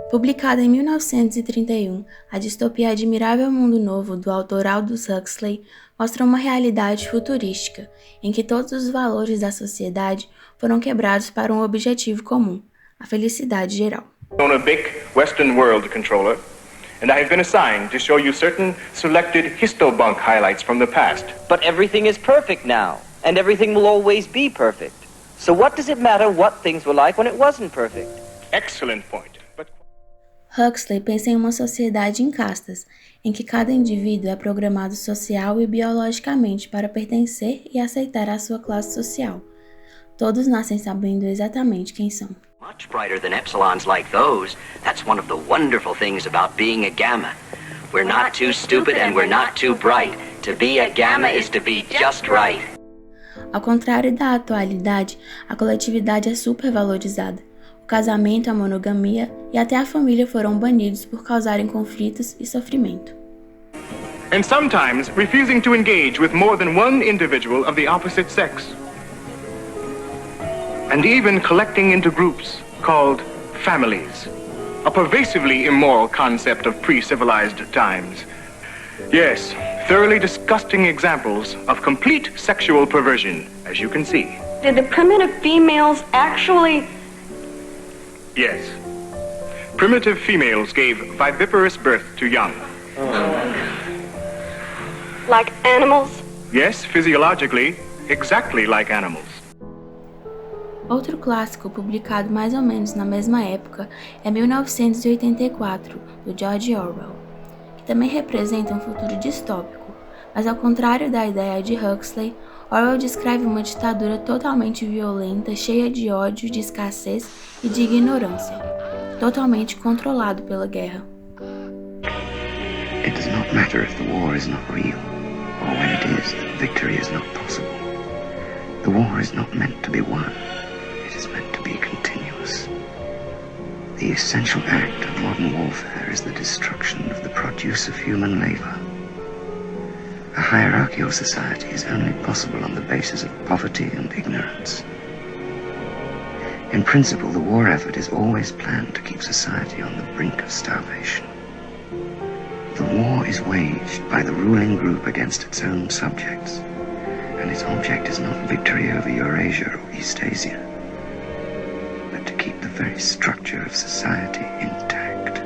Publicada em 1931, a distopia Admirável Mundo Novo, do autor Aldous Huxley, mostra uma realidade futurística, em que todos os valores da sociedade foram quebrados para um objetivo comum, a felicidade geral. On a big Western world controller, and I have been assigned to show you certain selected histobunk highlights from the past. But everything is perfect now, and everything will always be perfect. So what does it matter what things were like when it wasn't perfect? Excellent point. Huxley pensa em uma sociedade em castas, em que cada indivíduo é programado social e biologicamente para pertencer e aceitar a sua classe social. Todos nascem sabendo exatamente quem são. Much brighter than epsilons like those. That's one of the wonderful things about being a gamma. We're not too stupid and we're not too bright. To be a gamma is to be just right. Ao contrário da atualidade, a coletividade é supervalorizada. O casamento, a monogamia e até a família foram banidos por causarem conflitos e sofrimento. And sometimes refusing to engage with more than one individual of the opposite sex. And even collecting into groups called families, a pervasively immoral concept of pre-civilized times. Yes, thoroughly disgusting examples of complete sexual perversion, as you can see. Did the primitive females actually... Yes. Primitive females gave viviparous birth to young. like animals? Yes, physiologically, exactly like animals. Outro clássico publicado mais ou menos na mesma época é 1984, do George Orwell, que também representa um futuro distópico, mas ao contrário da ideia de Huxley, Orwell descreve uma ditadura totalmente violenta, cheia de ódio, de escassez e de ignorância, totalmente controlado pela guerra. It does not matter if the war is not real, or when it is, that victory is not possible. The war is not meant to be won. It is meant to be continuous. The essential act of modern warfare is the destruction of the produce of human labor. A hierarchical society is only possible on the basis of poverty and ignorance. In principle, the war effort is always planned to keep society on the brink of starvation. The war is waged by the ruling group against its own subjects, and its object is not victory over Eurasia or Eastasia, but to keep the very structure of society intact.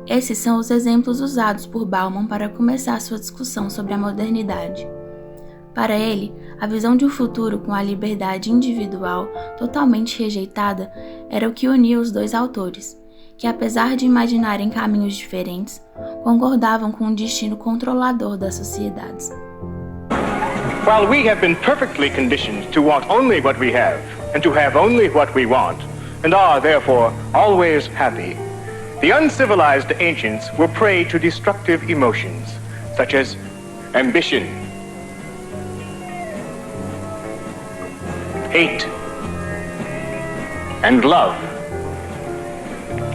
Esses são os exemplos usados por Bauman para começar sua discussão sobre a modernidade. Para ele, a visão de um futuro com a liberdade individual totalmente rejeitada era o que unia os dois autores, que apesar de imaginarem caminhos diferentes, concordavam com o destino controlador das sociedades. While we have been perfectly conditioned to want only what we have, and to have only what we want, and are, therefore, always happy, the uncivilized ancients were prey to destructive emotions, such as ambition, hate, and love,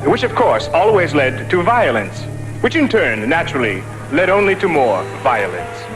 which of course always led to violence, which in turn, naturally, led only to more violence.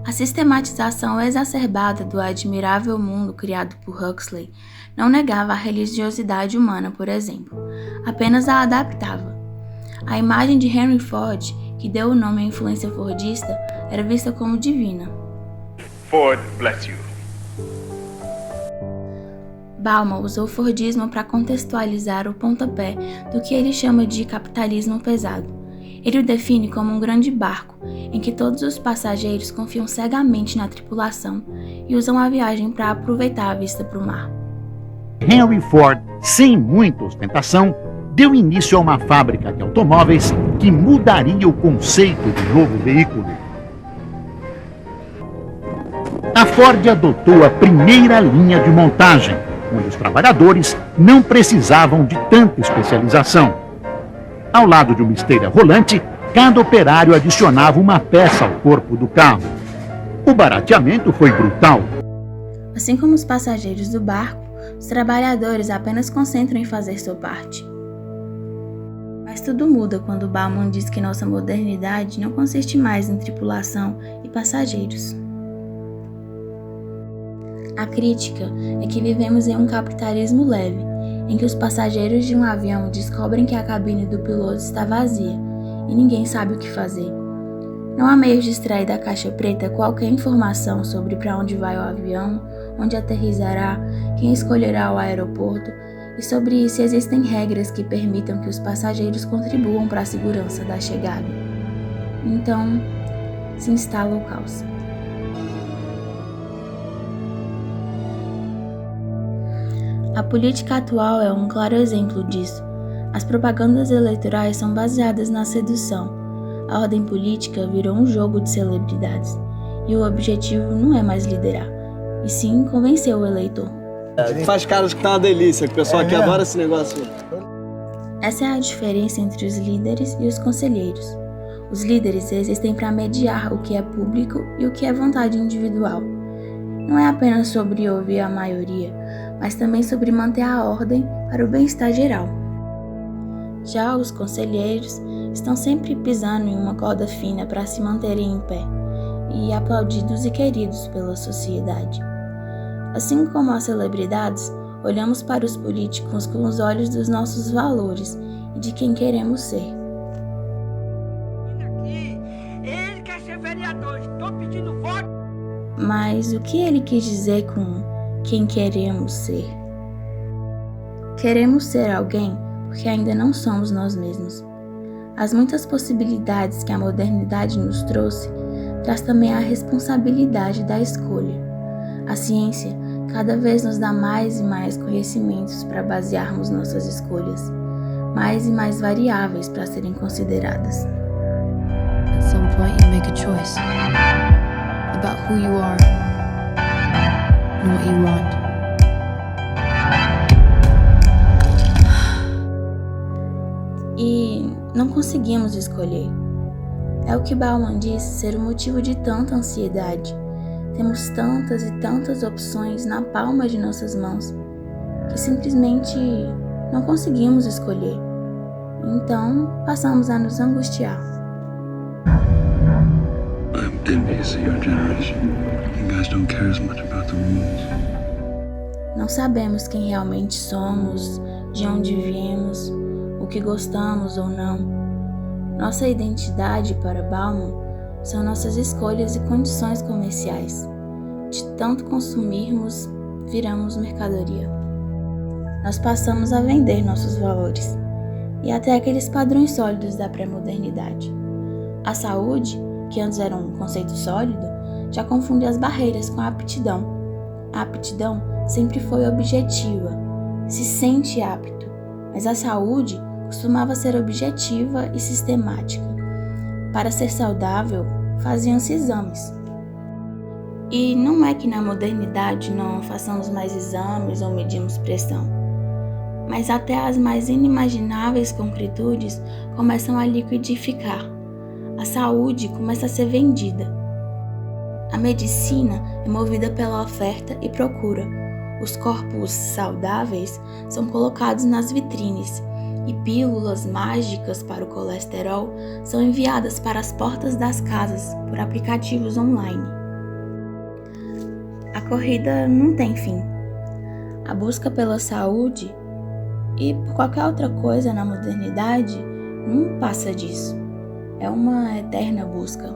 A sistematização exacerbada do admirável mundo criado por Huxley não negava a religiosidade humana, por exemplo, apenas a adaptava. A imagem de Henry Ford, que deu o nome à influência fordista, era vista como divina. Ford bless you. Bauman usou o Fordismo para contextualizar o pontapé do que ele chama de capitalismo pesado. Ele o define como um grande barco, em que todos os passageiros confiam cegamente na tripulação e usam a viagem para aproveitar a vista para o mar. Henry Ford, sem muita ostentação, deu início a uma fábrica de automóveis que mudaria o conceito do novo veículo. A Ford adotou a primeira linha de montagem, onde os trabalhadores não precisavam de tanta especialização. Ao lado de uma esteira rolante, cada operário adicionava uma peça ao corpo do carro. O barateamento foi brutal. Assim como os passageiros do barco, os trabalhadores apenas concentram em fazer sua parte. Mas tudo muda quando Bauman diz que nossa modernidade não consiste mais em tripulação e passageiros. A crítica é que vivemos em um capitalismo leve, em que os passageiros de um avião descobrem que a cabine do piloto está vazia e ninguém sabe o que fazer. Não há meio de extrair da caixa preta qualquer informação sobre para onde vai o avião, onde aterrissará, quem escolherá o aeroporto e sobre se existem regras que permitam que os passageiros contribuam para a segurança da chegada. Então, se instala o caos. A política atual é um claro exemplo disso. As propagandas eleitorais são baseadas na sedução. A ordem política virou um jogo de celebridades, e o objetivo não é mais liderar, e sim convencer o eleitor. Faz caras que tá uma delícia, que o pessoal aqui adora esse negócio. Essa é a diferença entre os líderes e os conselheiros. Os líderes existem para mediar o que é público e o que é vontade individual. Não é apenas sobre ouvir a maioria, mas também sobre manter a ordem para o bem-estar geral. Já os conselheiros estão sempre pisando em uma corda fina para se manterem em pé, e aplaudidos e queridos pela sociedade. Assim como as celebridades, olhamos para os políticos com os olhos dos nossos valores e de quem queremos ser. Ele quer ser vereador, estou pedindo voto. Mas o que ele quis dizer com quem queremos ser? Queremos ser alguém porque ainda não somos nós mesmos. As muitas possibilidades que a modernidade nos trouxe traz também a responsabilidade da escolha. A ciência cada vez nos dá mais e mais conhecimentos para basearmos nossas escolhas, mais e mais variáveis para serem consideradas. At some point you make a choice about who you are and what you want. E não conseguimos escolher. É o que Bauman diz ser o motivo de tanta ansiedade. Temos tantas e tantas opções na palma de nossas mãos que simplesmente não conseguimos escolher. Então, passamos a nos angustiar. I'm envious of your generation. You guys don't care as much about the rules. Não sabemos quem realmente somos, de onde viemos, o que gostamos ou não. Nossa identidade para Bauman são nossas escolhas e condições comerciais. De tanto consumirmos, viramos mercadoria. Nós passamos a vender nossos valores e até aqueles padrões sólidos da pré-modernidade. A saúde, que antes era um conceito sólido, já confunde as barreiras com a aptidão. A aptidão sempre foi objetiva, se sente apto, mas a saúde costumava ser objetiva e sistemática. Para ser saudável, faziam-se exames. E não é que na modernidade não façamos mais exames ou medimos pressão, mas até as mais inimagináveis concretudes começam a liquidificar. A saúde começa a ser vendida. A medicina é movida pela oferta e procura. Os corpos saudáveis são colocados nas vitrines e pílulas mágicas para o colesterol são enviadas para as portas das casas por aplicativos online. A corrida não tem fim. A busca pela saúde e por qualquer outra coisa na modernidade não passa disso. É uma eterna busca.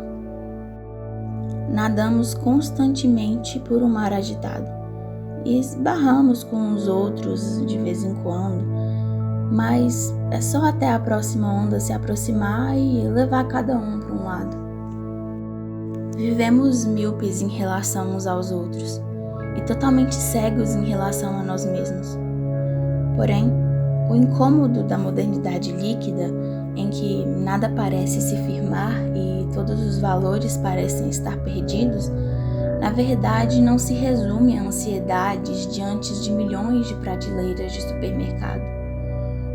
Nadamos constantemente por um mar agitado e esbarramos com os outros de vez em quando, mas é só até a próxima onda se aproximar e levar cada um para um lado. Vivemos míopes em relação uns aos outros e totalmente cegos em relação a nós mesmos. Porém, o incômodo da modernidade líquida, em que nada parece se firmar e todos os valores parecem estar perdidos, na verdade não se resume a ansiedades diante de milhões de prateleiras de supermercado.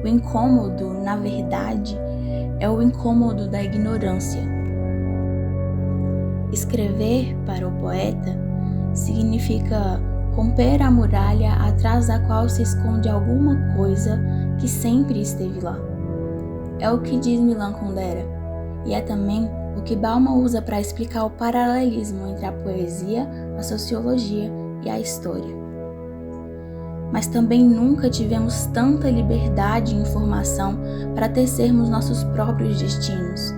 O incômodo, na verdade, é o incômodo da ignorância. Escrever, para o poeta, significa romper a muralha atrás da qual se esconde alguma coisa que sempre esteve lá. É o que diz Milan Kundera, e é também o que Bauman usa para explicar o paralelismo entre a poesia, a sociologia e a história. mas também nunca tivemos tanta liberdade e informação para tecermos nossos próprios destinos.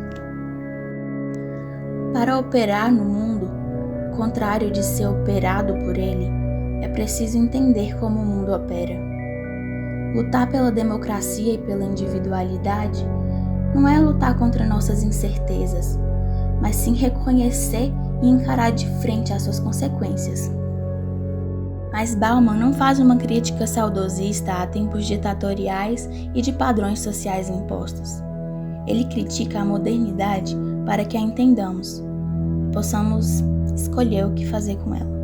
Para operar no mundo, ao contrário de ser operado por ele, é preciso entender como o mundo opera. Lutar pela democracia e pela individualidade não é lutar contra nossas incertezas, mas sim reconhecer e encarar de frente as suas consequências. Mas Bauman não faz uma crítica saudosista a tempos ditatoriais e de padrões sociais impostos. Ele critica a modernidade para que a entendamos e possamos escolher o que fazer com ela.